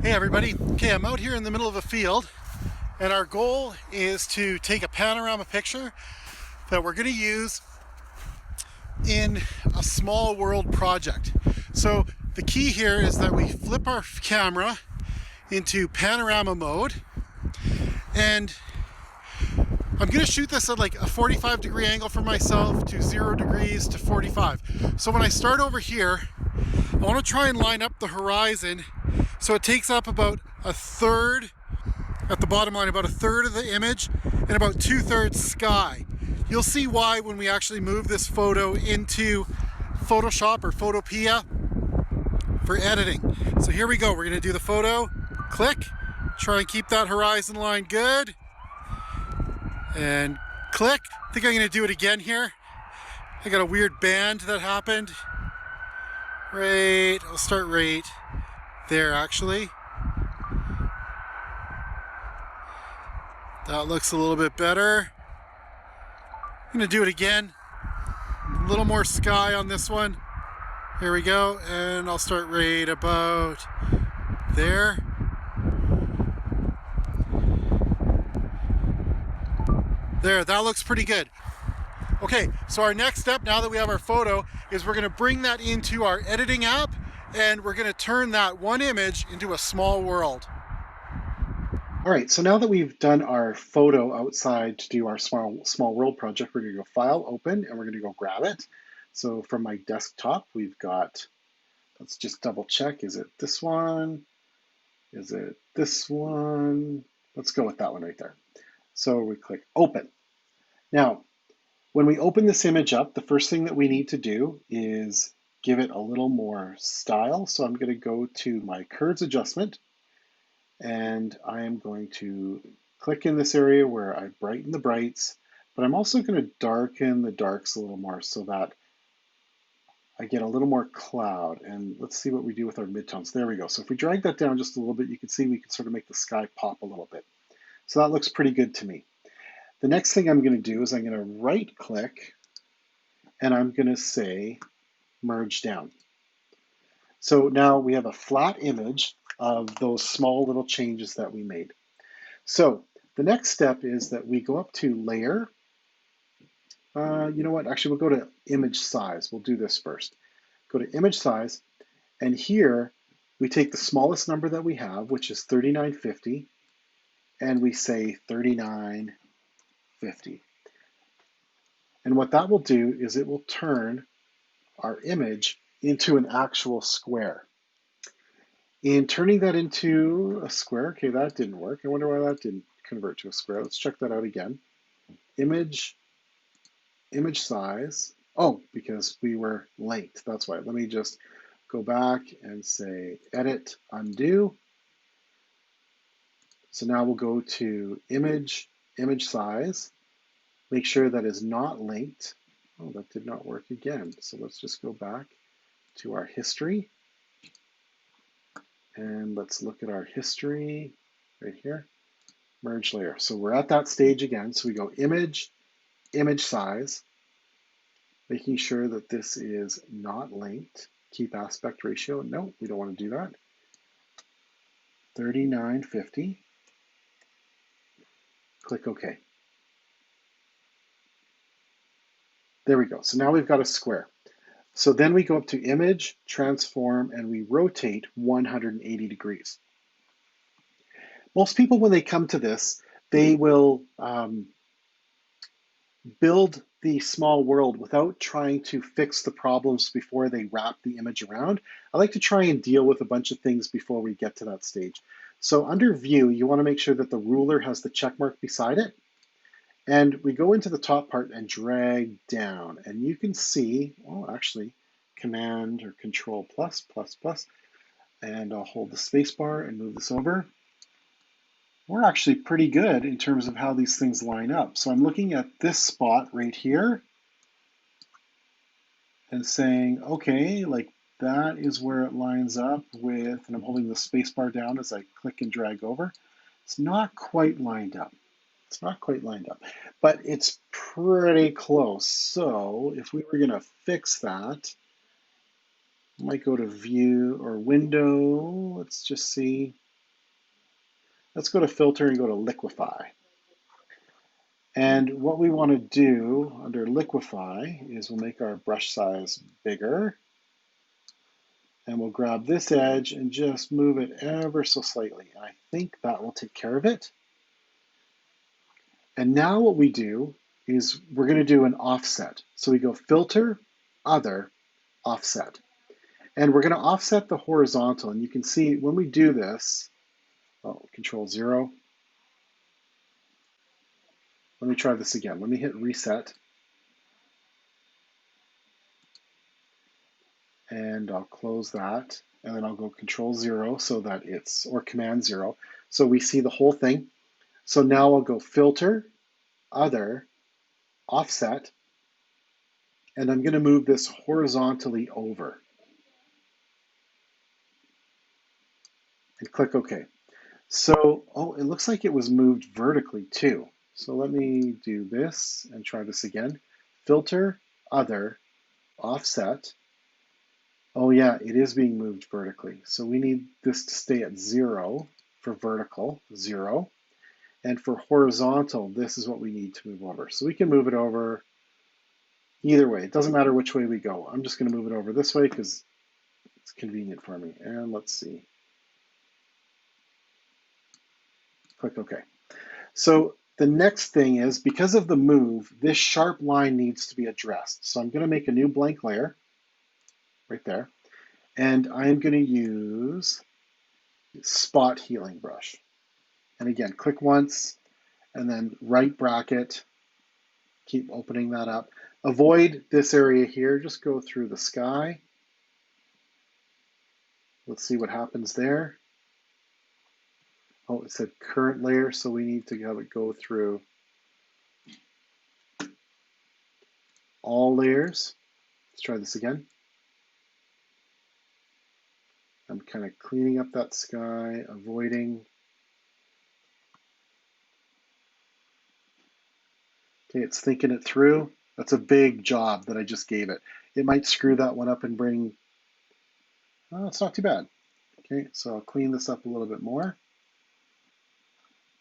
Hey everybody, okay, I'm out here in the middle of a field and our goal is to take a panorama picture that we're going to use in a small world project. So the key here is that we flip our camera into panorama mode, and I'm going to shoot this at like a 45-degree angle for myself to 0 degrees to 45. So when I start over here, I want to try and line up the horizon so it takes up about a third at the bottom line, about a third of the image and about 2/3 sky. You'll see why when we actually move this photo into Photoshop or Photopea for editing. So here we go, we're gonna do the photo, click, try and keep that horizon line good, and click. I think I'm gonna do it again here. I got a weird band that happened. Right, I'll start right there actually. That looks a little bit better. I'm gonna do it again. A little more sky on this one. Here we go, and I'll start right about there. There, that looks pretty good. Okay, so our next step now that we have our photo is we're gonna bring that into our editing app and we're gonna turn that one image into a small world. All right, so now that we've done our photo outside to do our small world project, we're gonna go File, Open, and we're gonna go grab it. So from my desktop, we've got, let's just double check, is it this one? Is it this one? Let's go with that one right there. So we click Open. Now, when we open this image up, the first thing that we need to do is give it a little more style. So I'm gonna go to my Curves adjustment, and I am going to click in this area where I brighten the brights, but I'm also going to darken the darks a little more so that I get a little more cloud. And let's see what we do with our midtones. There we go. So if we drag that down just a little bit, you can see we can sort of make the sky pop a little bit. So that looks pretty good to me. The next thing I'm going to do is I'm going to right click and I'm going to say merge down. So now we have a flat image of those small little changes that we made. So the next step is that we go up to layer. You know what? Actually, we'll go to image size. We'll do this first. Go to image size, and here we take the smallest number that we have, which is 3950, and we say 3950. And what that will do is it will turn our image into an actual square. In turning that into a square, okay, that didn't work. I wonder why that didn't convert to a square. Let's check that out again. Image size. Oh, because we were length. That's why. Let me just go back and say edit, undo. So now we'll go to image size. Make sure that is not linked. Oh, that did not work again. So let's just go back to our history. And let's look at our history right here. Merge layer. So we're at that stage again. So we go image size, making sure that this is not linked. Keep aspect ratio. No, we don't want to do that. 3950. Click OK. There we go. So now we've got a square. So then we go up to image, transform, and we rotate 180 degrees. Most people, when they come to this, they will build the small world without trying to fix the problems before they wrap the image around. I like to try and deal with a bunch of things before we get to that stage. So under view, you want to make sure that the ruler has the check mark beside it. And we go into the top part and drag down. And you can see, well, actually, Command or Control plus, and I'll hold the space bar and move this over. We're actually pretty good in terms of how these things line up. So I'm looking at this spot right here and saying, okay, like that is where it lines up with, and I'm holding the space bar down as I click and drag over. It's not quite lined up. It's not quite lined up, but it's pretty close. So if we were going to fix that, I might go to view or window. Let's just see. Let's go to filter and go to liquefy. And what we want to do under liquefy is we'll make our brush size bigger. And we'll grab this edge and just move it ever so slightly. And I think that will take care of it. And now what we do is we're going to do an offset. So we go filter, other, offset. And we're going to offset the horizontal. And you can see when we do this, control 0. Let me try this again. Let me hit reset. And I'll close that. And then I'll go control 0 so that it's, or command 0. So we see the whole thing. So now I'll go filter, other, offset, and I'm going to move this horizontally over. And click OK. So, it looks like it was moved vertically too. So let me do this and try this again. Filter, other, offset. Oh yeah, it is being moved vertically. So we need this to stay at 0 for vertical, 0. And for horizontal, this is what we need to move over. So we can move it over either way. It doesn't matter which way we go. I'm just going to move it over this way because it's convenient for me. And let's see. Click OK. So the next thing is, because of the move, this sharp line needs to be addressed. So I'm going to make a new blank layer right there. And I'm going to use spot healing brush. And again, click once and then right bracket. Keep opening that up. Avoid this area here. Just go through the sky. Let's see what happens there. Oh, it said current layer, so we need to have it go through all layers. Let's try this again. I'm kind of cleaning up that sky, avoiding. Okay, it's thinking it through. That's a big job that I just gave it. It might screw that one up and bring, oh, it's not too bad. Okay, so I'll clean this up a little bit more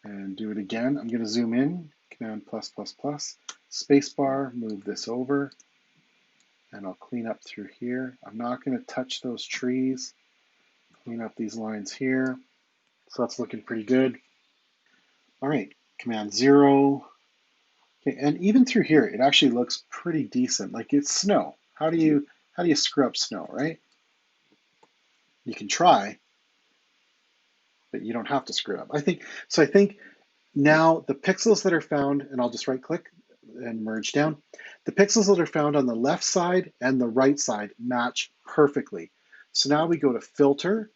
and do it again. I'm going to zoom in, Command +++, spacebar, move this over, and I'll clean up through here. I'm not going to touch those trees. Clean up these lines here. So that's looking pretty good. All right, Command 0. Okay, and even through here, it actually looks pretty decent. Like it's snow. How do you screw up snow, right? You can try, but you don't have to screw it up. I think now the pixels that are found, and I'll just right click and merge down. The pixels that are found on the left side and the right side match perfectly. So now we go to filter,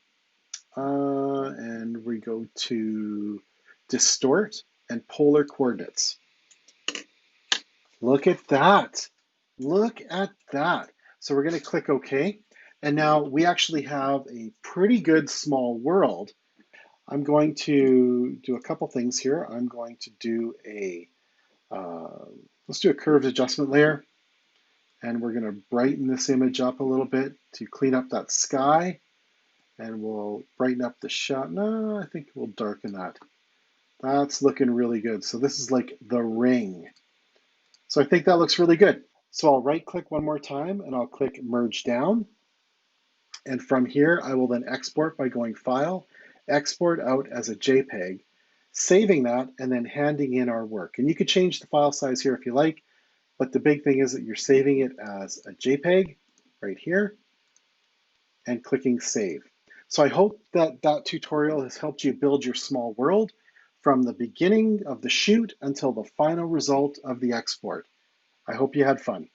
and we go to distort and polar coordinates. Look at that. Look at that. So we're going to click OK. And now we actually have a pretty good small world. I'm going to do a couple things here. I'm going to do let's do a curved adjustment layer. And we're going to brighten this image up a little bit to clean up that sky. And we'll brighten up the shot. No, I think we'll darken that. That's looking really good. So this is like the ring. So I think that looks really good. So I'll right click one more time and I'll click merge down. And from here, I will then export by going File, Export out as a JPEG, saving that and then handing in our work. And you could change the file size here if you like, but the big thing is that you're saving it as a JPEG right here and clicking Save. So I hope that that tutorial has helped you build your small world from the beginning of the shoot until the final result of the export. I hope you had fun.